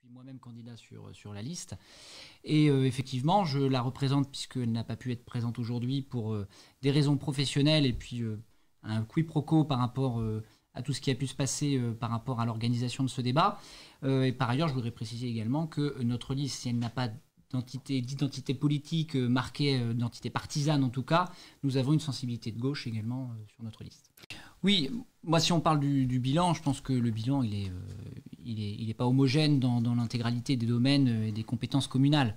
suis moi-même candidat sur la liste. Et effectivement, je la représente puisqu'elle n'a pas pu être présente aujourd'hui pour des raisons professionnelles et puis un quiproquo par rapport à tout ce qui a pu se passer par rapport à l'organisation de ce débat. Et par ailleurs, je voudrais préciser également que notre liste, si elle n'a pas d'identité politique marquée, d'identité partisane en tout cas, nous avons une sensibilité de gauche également sur notre liste. Oui, moi si on parle du bilan, je pense que le bilan il est pas homogène dans l'intégralité des domaines et des compétences communales.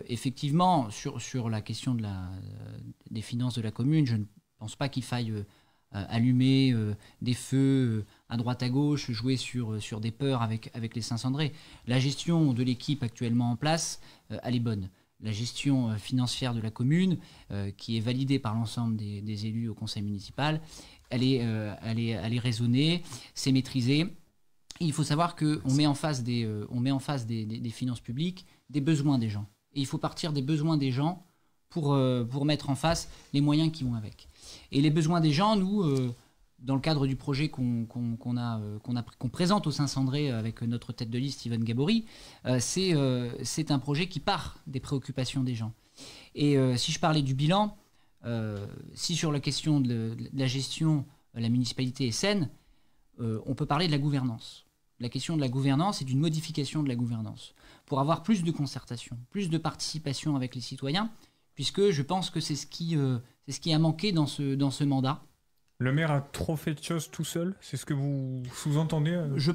Effectivement, sur la question des finances de la commune, je ne pense pas qu'il faille allumer des feux à droite à gauche, jouer sur des peurs avec les Saint-Sandrais. La gestion de l'équipe actuellement en place, elle est bonne. La gestion financière de la commune, qui est validée par l'ensemble des élus au conseil municipal, elle est raisonnée, c'est maîtrisé. Il faut savoir qu'on met en face des finances publiques des besoins des gens. Et il faut partir des besoins des gens pour mettre en face les moyens qui vont avec. Et les besoins des gens, nous, dans le cadre du projet qu'on présente au Saint-Sandrais avec notre tête de liste, Yvonne Gabory, c'est un projet qui part des préoccupations des gens. Et si je parlais du bilan, si sur la question de la gestion, la municipalité est saine, on peut parler de la gouvernance. La question de la gouvernance et d'une modification de la gouvernance pour avoir plus de concertation, plus de participation avec les citoyens, puisque je pense que c'est ce qui a manqué dans ce mandat. Le maire a trop fait de choses tout seul, c'est ce que vous sous-entendez Je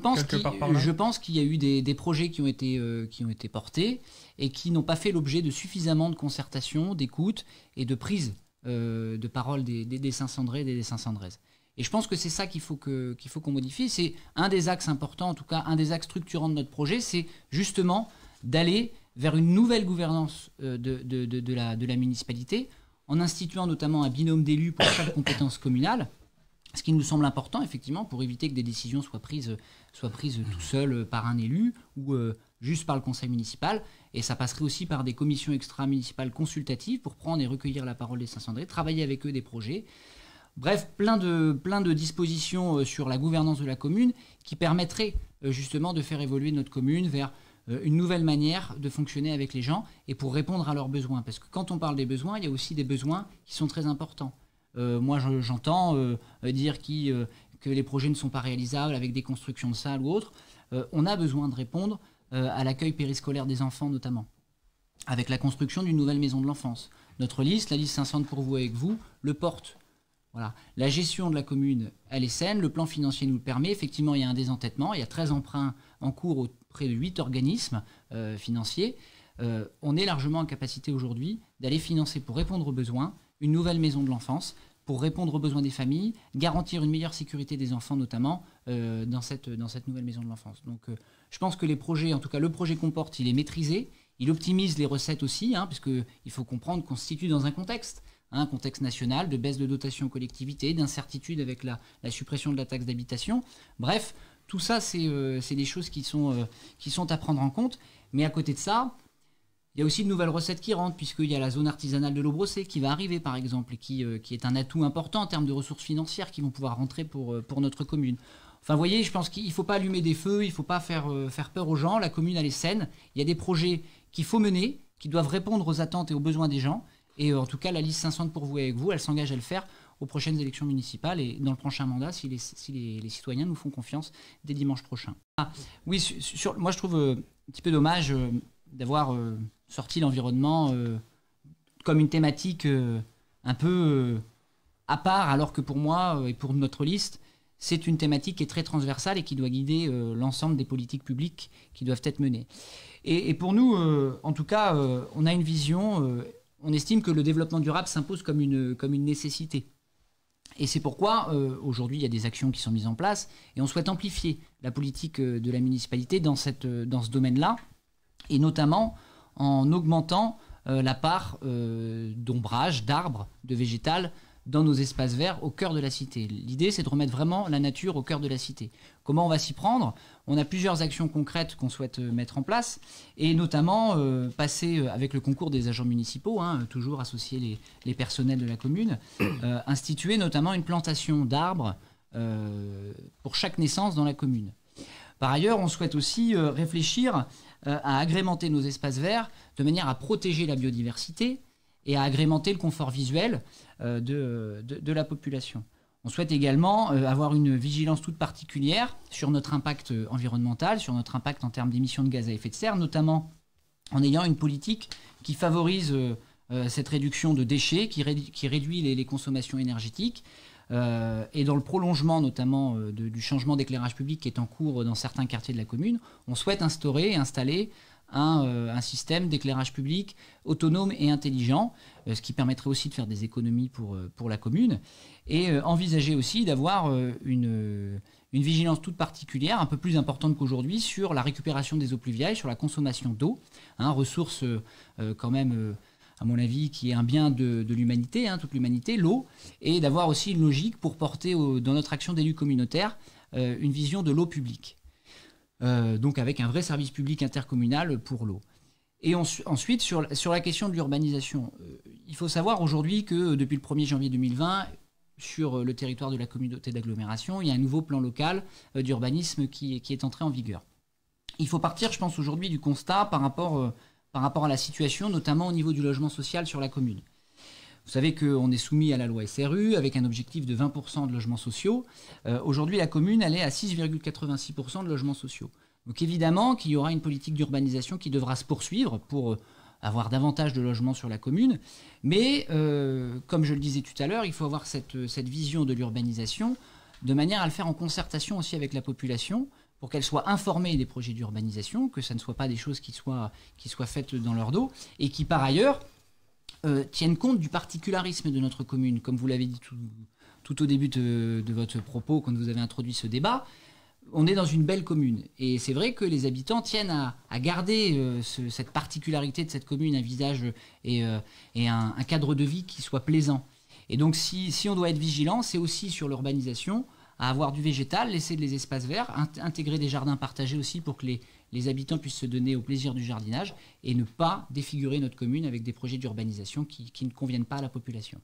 pense qu'il y a eu des projets qui ont été portés et qui n'ont pas fait l'objet de suffisamment de concertation, d'écoute et de prise de parole des Saint-Sandrais et des Saint-Sandraises. Et je pense que c'est ça qu'il faut qu'on modifie. C'est un des axes importants, en tout cas un des axes structurants de notre projet, c'est justement d'aller vers une nouvelle gouvernance de la municipalité, en instituant notamment un binôme d'élus pour chaque compétence communale, ce qui nous semble important, effectivement, pour éviter que des décisions soient prises tout seul par un élu ou juste par le conseil municipal. Et ça passerait aussi par des commissions extra-municipales consultatives pour prendre et recueillir la parole des Saint-Sandrais, travailler avec eux des projets. Bref, plein de dispositions sur la gouvernance de la commune qui permettraient justement de faire évoluer notre commune vers une nouvelle manière de fonctionner avec les gens et pour répondre à leurs besoins. Parce que quand on parle des besoins, il y a aussi des besoins qui sont très importants. Moi, j'entends dire que les projets ne sont pas réalisables avec des constructions de salles ou autres. On a besoin de répondre à l'accueil périscolaire des enfants notamment, avec la construction d'une nouvelle maison de l'enfance. Notre liste, la liste 500 pour vous avec vous, le porte. Voilà. La gestion de la commune, elle est saine, le plan financier nous le permet. Effectivement, il y a un désendettement, il y a 13 emprunts en cours auprès de 8 organismes financiers. On est largement en capacité aujourd'hui d'aller financer pour répondre aux besoins une nouvelle maison de l'enfance, pour répondre aux besoins des familles, garantir une meilleure sécurité des enfants notamment dans cette nouvelle maison de l'enfance. Donc je pense que les projets, en tout cas le projet qu'on porte, il est maîtrisé, il optimise les recettes aussi, puisqu'il faut comprendre qu'on se situe dans un contexte national de baisse de dotation aux collectivités, d'incertitude avec la suppression de la taxe d'habitation. Bref, tout ça, c'est des choses qui sont à prendre en compte. Mais à côté de ça, il y a aussi de nouvelles recettes qui rentrent, puisqu'il y a la zone artisanale de l'eau brossée qui va arriver, par exemple, et qui est un atout important en termes de ressources financières qui vont pouvoir rentrer pour notre commune. Enfin, vous voyez, je pense qu'il ne faut pas allumer des feux, il ne faut pas faire peur aux gens. La commune, elle est saine. Il y a des projets qu'il faut mener, qui doivent répondre aux attentes et aux besoins des gens. Et en tout cas, la liste 500 pour vous et avec vous, elle s'engage à le faire aux prochaines élections municipales et dans le prochain mandat, si les citoyens nous font confiance dès dimanche prochain. Oui, moi je trouve un petit peu dommage d'avoir sorti l'environnement comme une thématique un peu à part, alors que pour moi et pour notre liste, c'est une thématique qui est très transversale et qui doit guider l'ensemble des politiques publiques qui doivent être menées. Et pour nous, en tout cas, on a une vision... on estime que le développement durable s'impose comme une nécessité. Et c'est pourquoi, aujourd'hui, il y a des actions qui sont mises en place et on souhaite amplifier la politique de la municipalité dans ce domaine-là, et notamment en augmentant la part d'ombrage, d'arbres, de végétal dans nos espaces verts au cœur de la cité. L'idée, c'est de remettre vraiment la nature au cœur de la cité. Comment on va s'y prendre ? On a plusieurs actions concrètes qu'on souhaite mettre en place, et notamment passer avec le concours des agents municipaux, toujours associer les personnels de la commune, instituer notamment une plantation d'arbres pour chaque naissance dans la commune. Par ailleurs, on souhaite aussi réfléchir à agrémenter nos espaces verts de manière à protéger la biodiversité et à agrémenter le confort visuel de la population. On souhaite également avoir une vigilance toute particulière sur notre impact environnemental, sur notre impact en termes d'émissions de gaz à effet de serre, notamment en ayant une politique qui favorise cette réduction de déchets, qui réduit les consommations énergétiques, et dans le prolongement notamment du changement d'éclairage public qui est en cours dans certains quartiers de la commune, on souhaite installer un système d'éclairage public autonome et intelligent, ce qui permettrait aussi de faire des économies pour la commune, et envisager aussi d'avoir une vigilance toute particulière, un peu plus importante qu'aujourd'hui, sur la récupération des eaux pluviales, sur la consommation d'eau, ressource quand même, à mon avis, qui est un bien de l'humanité, toute l'humanité, l'eau, et d'avoir aussi une logique pour porter dans notre action d'élus communautaires une vision de l'eau publique. Donc avec un vrai service public intercommunal pour l'eau. Et ensuite, sur la question de l'urbanisation, il faut savoir aujourd'hui que depuis le 1er janvier 2020, sur le territoire de la communauté d'agglomération, il y a un nouveau plan local d'urbanisme qui est entré en vigueur. Il faut partir, je pense, aujourd'hui du constat par rapport à la situation, notamment au niveau du logement social sur la commune. Vous savez qu'on est soumis à la loi SRU avec un objectif de 20% de logements sociaux. Aujourd'hui, la commune, elle est à 6,86% de logements sociaux. Donc évidemment qu'il y aura une politique d'urbanisation qui devra se poursuivre pour avoir davantage de logements sur la commune. Mais comme je le disais tout à l'heure, il faut avoir cette vision de l'urbanisation de manière à le faire en concertation aussi avec la population pour qu'elle soit informée des projets d'urbanisation, que ça ne soit pas des choses qui soient faites dans leur dos et qui par ailleurs tiennent compte du particularisme de notre commune. Comme vous l'avez dit tout au début de votre propos, quand vous avez introduit ce débat, on est dans une belle commune. Et c'est vrai que les habitants tiennent à garder cette particularité de cette commune, un visage et un cadre de vie qui soit plaisant. Et donc si on doit être vigilant, c'est aussi sur l'urbanisation, à avoir du végétal, laisser des espaces verts, intégrer des jardins partagés aussi pour que les habitants puissent se donner au plaisir du jardinage et ne pas défigurer notre commune avec des projets d'urbanisation qui ne conviennent pas à la population.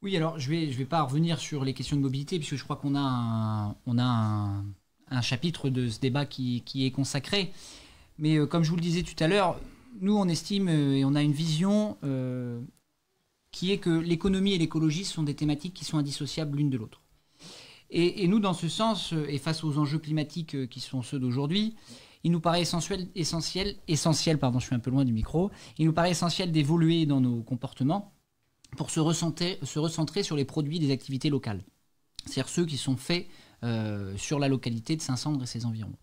Oui, alors je vais pas revenir sur les questions de mobilité puisque je crois qu'on a un chapitre de ce débat qui est consacré. Mais comme je vous le disais tout à l'heure, nous on estime et on a une vision qui est que l'économie et l'écologie sont des thématiques qui sont indissociables l'une de l'autre. Et nous, dans ce sens, et face aux enjeux climatiques qui sont ceux d'aujourd'hui, il nous paraît essentiel, je suis un peu loin du micro, il nous paraît essentiel d'évoluer dans nos comportements pour se recentrer sur les produits des activités locales. C'est-à-dire ceux qui sont faits sur la localité de Saint-Sandre et ses environs.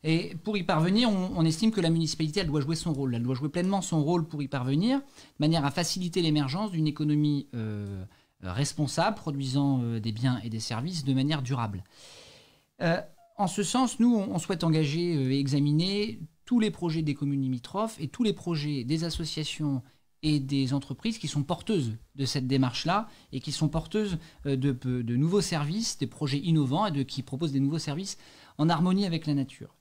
Et pour y parvenir, on estime que la municipalité, elle doit jouer son rôle. Elle doit jouer pleinement son rôle pour y parvenir, de manière à faciliter l'émergence d'une économie responsable, produisant des biens et des services de manière durable. En ce sens, nous, on souhaite engager et examiner tous les projets des communes limitrophes et tous les projets des associations et des entreprises qui sont porteuses de cette démarche-là et qui sont porteuses de nouveaux services, des projets innovants et qui proposent des nouveaux services en harmonie avec la nature.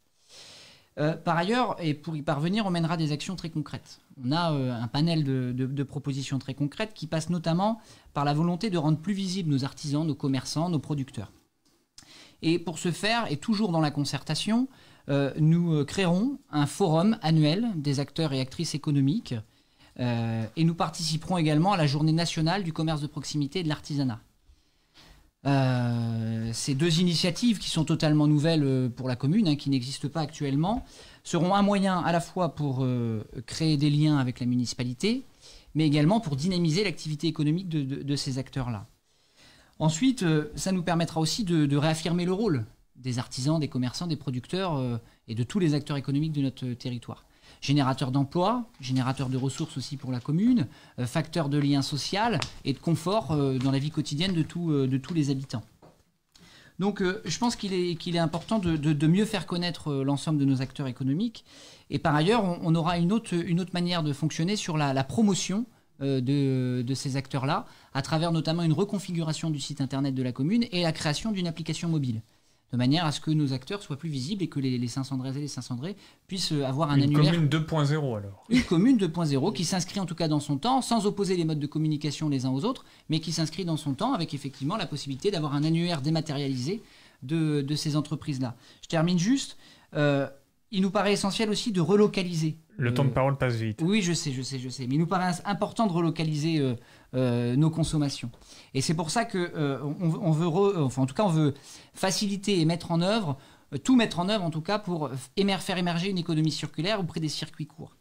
Par ailleurs, et pour y parvenir, on mènera des actions très concrètes. On a un panel de propositions très concrètes qui passent notamment par la volonté de rendre plus visibles nos artisans, nos commerçants, nos producteurs. Et pour ce faire, et toujours dans la concertation, nous créerons un forum annuel des acteurs et actrices économiques et nous participerons également à la journée nationale du commerce de proximité et de l'artisanat. Ces deux initiatives qui sont totalement nouvelles pour la commune, qui n'existent pas actuellement, seront un moyen à la fois pour créer des liens avec la municipalité, mais également pour dynamiser l'activité économique de ces acteurs-là. Ensuite, ça nous permettra aussi de réaffirmer le rôle des artisans, des commerçants, des producteurs et de tous les acteurs économiques de notre territoire. Générateur d'emplois, générateur de ressources aussi pour la commune, facteur de lien social et de confort dans la vie quotidienne de tous les habitants. Donc je pense qu'il est important de mieux faire connaître l'ensemble de nos acteurs économiques. Et par ailleurs, on aura une autre manière de fonctionner sur la promotion de ces acteurs-là, à travers notamment une reconfiguration du site internet de la commune et la création d'une application mobile, de manière à ce que nos acteurs soient plus visibles et que les Saint-Sandraises et les Saint-Sandrais puissent avoir un annuaire. Une commune 2.0 alors. Une commune 2.0 qui s'inscrit en tout cas dans son temps, sans opposer les modes de communication les uns aux autres, mais qui s'inscrit dans son temps avec effectivement la possibilité d'avoir un annuaire dématérialisé de ces entreprises-là. Je termine juste. Il nous paraît essentiel aussi de relocaliser. Le temps de parole passe vite. Oui, je sais. Mais il nous paraît important de relocaliser nos consommations. Et c'est pour ça que on veut faciliter et mettre en œuvre, en tout cas, pour faire émerger une économie circulaire auprès des circuits courts.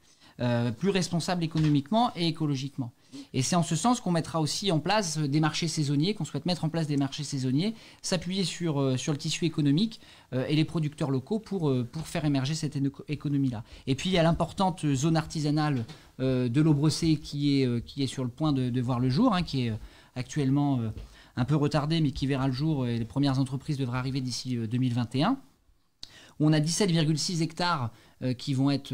Plus responsable économiquement et écologiquement. Et c'est en ce sens qu'on mettra aussi en place des marchés saisonniers, qu'on souhaite mettre en place des marchés saisonniers, s'appuyer sur le tissu économique et les producteurs locaux pour faire émerger cette économie-là. Et puis il y a l'importante zone artisanale de l'Aubressé qui est sur le point de voir le jour, qui est actuellement un peu retardée, mais qui verra le jour, et les premières entreprises devraient arriver d'ici 2021. Où on a 17,6 hectares qui vont être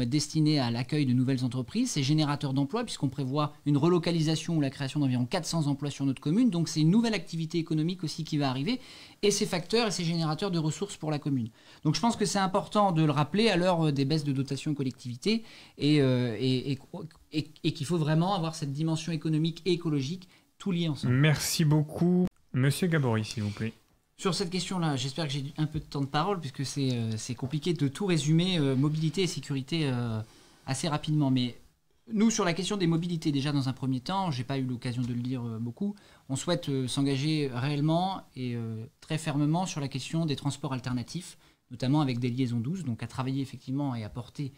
destinés à l'accueil de nouvelles entreprises. C'est générateur d'emplois puisqu'on prévoit une relocalisation ou la création d'environ 400 emplois sur notre commune. Donc c'est une nouvelle activité économique aussi qui va arriver. Et c'est facteur et c'est générateur de ressources pour la commune. Donc je pense que c'est important de le rappeler à l'heure des baisses de dotation aux collectivités et qu'il faut vraiment avoir cette dimension économique et écologique tout lié ensemble. Merci beaucoup. Monsieur Gabory, s'il vous plaît. Sur cette question-là, j'espère que j'ai un peu de temps de parole, puisque c'est compliqué de tout résumer, mobilité et sécurité, assez rapidement. Mais nous, sur la question des mobilités, déjà dans un premier temps, je n'ai pas eu l'occasion de le dire beaucoup, on souhaite s'engager réellement et très fermement sur la question des transports alternatifs, notamment avec des liaisons douces, donc à travailler effectivement et à porter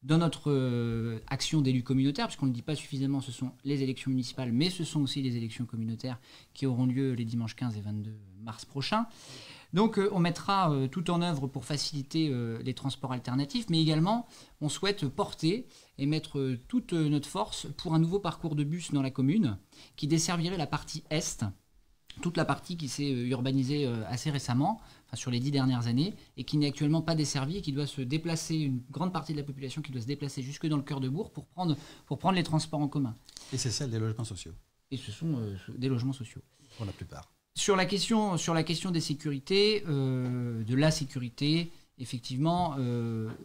dans notre action d'élus communautaires, puisqu'on ne le dit pas suffisamment, ce sont les élections municipales, mais ce sont aussi les élections communautaires qui auront lieu les dimanches 15 et 22 mars prochains. Donc on mettra tout en œuvre pour faciliter les transports alternatifs, mais également on souhaite porter et mettre toute notre force pour un nouveau parcours de bus dans la commune qui desservirait la partie est, toute la partie qui s'est urbanisée assez récemment, sur les 10 dernières années, et qui n'est actuellement pas desservie et qui doit se déplacer, une grande partie de la population qui doit se déplacer jusque dans le cœur de bourg pour prendre les transports en commun. Et c'est celle des logements sociaux. Et ce sont des logements sociaux. Pour la plupart. Sur la question des sécurités, de la sécurité, effectivement,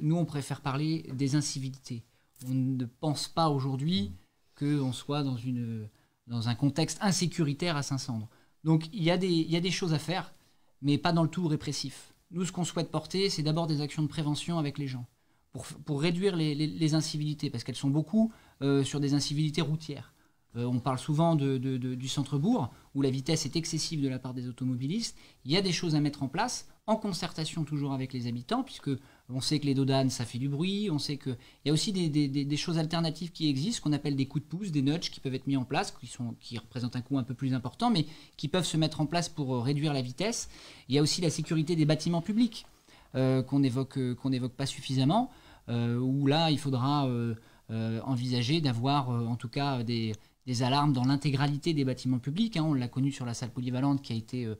nous on préfère parler des incivilités. On ne pense pas aujourd'hui qu'on soit dans un contexte insécuritaire à Saint-Sandre. Donc il y a des choses à faire, mais pas dans le tout répressif. Nous, ce qu'on souhaite porter, c'est d'abord des actions de prévention avec les gens, pour réduire les incivilités, parce qu'elles sont beaucoup sur des incivilités routières. On parle souvent du centre-bourg, où la vitesse est excessive de la part des automobilistes. Il y a des choses à mettre en place, en concertation toujours avec les habitants, puisque on sait que les dodanes, ça fait du bruit, on sait qu'il y a aussi des choses alternatives qui existent, qu'on appelle des coups de pouce, des nudges qui peuvent être mis en place, qui représentent un coût un peu plus important, mais qui peuvent se mettre en place pour réduire la vitesse. Il y a aussi la sécurité des bâtiments publics, qu'on n'évoque pas suffisamment, où là, il faudra envisager d'avoir en tout cas des alarmes dans l'intégralité des bâtiments publics. On l'a connu sur la salle polyvalente qui a été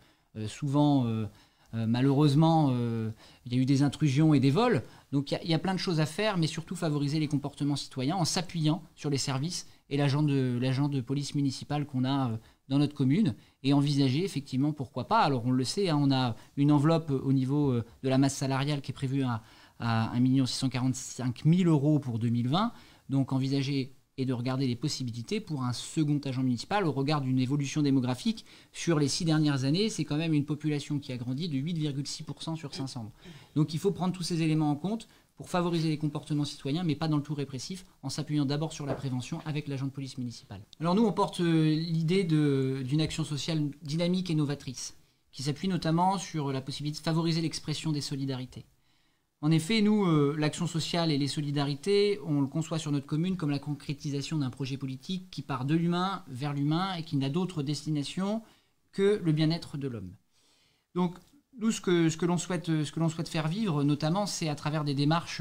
souvent... malheureusement, il y a eu des intrusions et des vols. Donc il y a plein de choses à faire, mais surtout favoriser les comportements citoyens en s'appuyant sur les services et l'agent de police municipale qu'on a dans notre commune et envisager effectivement pourquoi pas. Alors on le sait, on a une enveloppe au niveau de la masse salariale qui est prévue à 1 645 000 € pour 2020. Donc envisager et de regarder les possibilités pour un second agent municipal au regard d'une évolution démographique. Sur les 6 dernières années, c'est quand même une population qui a grandi de 8,6% sur Saint-Sandre. Donc il faut prendre tous ces éléments en compte pour favoriser les comportements citoyens, mais pas dans le tout répressif, en s'appuyant d'abord sur la prévention avec l'agent de police municipale. Alors nous, on porte l'idée d'une action sociale dynamique et novatrice, qui s'appuie notamment sur la possibilité de favoriser l'expression des solidarités. En effet, nous, l'action sociale et les solidarités, on le conçoit sur notre commune comme la concrétisation d'un projet politique qui part de l'humain vers l'humain et qui n'a d'autre destination que le bien-être de l'homme. Donc, nous, ce que l'on souhaite faire vivre, notamment, c'est à travers des démarches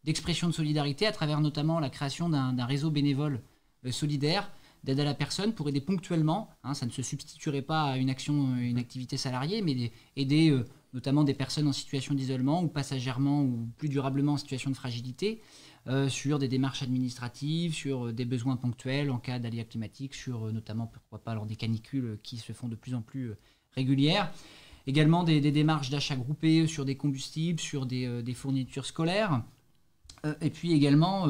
d'expression de solidarité, à travers notamment la création d'un réseau bénévole solidaire, d'aide à la personne pour aider ponctuellement. Ça ne se substituerait pas à une activité salariée, mais aider notamment des personnes en situation d'isolement ou passagèrement ou plus durablement en situation de fragilité, sur des démarches administratives, sur des besoins ponctuels en cas d'aléas climatiques, sur notamment, pourquoi pas, lors des canicules qui se font de plus en plus régulières. Également des démarches d'achat groupé sur des combustibles, sur des fournitures scolaires. Et puis également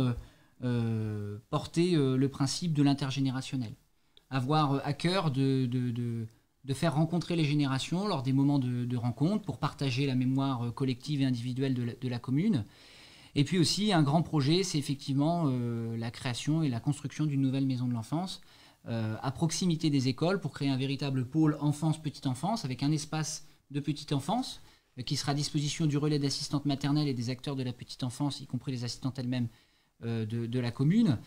porter le principe de l'intergénérationnel. Avoir à cœur de de faire rencontrer les générations lors des moments de rencontre pour partager la mémoire collective et individuelle de la commune. Et puis aussi, un grand projet, c'est effectivement la création et la construction d'une nouvelle maison de l'enfance à proximité des écoles pour créer un véritable pôle enfance-petite enfance avec un espace de petite enfance qui sera à disposition du relais d'assistantes maternelles et des acteurs de la petite enfance, y compris les assistantes elles-mêmes de la commune,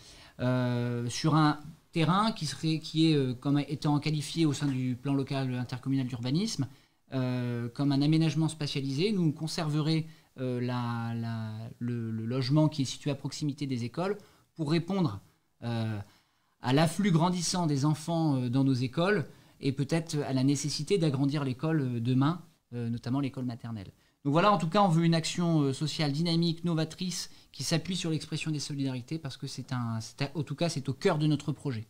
sur un terrain qui est comme étant qualifié au sein du plan local intercommunal d'urbanisme comme un aménagement spatialisé. Nous conserverons le logement qui est situé à proximité des écoles pour répondre à l'afflux grandissant des enfants dans nos écoles et peut-être à la nécessité d'agrandir l'école demain, notamment l'école maternelle. Donc voilà, en tout cas, on veut une action sociale dynamique, novatrice, qui s'appuie sur l'expression des solidarités parce que en tout cas, c'est au cœur de notre projet.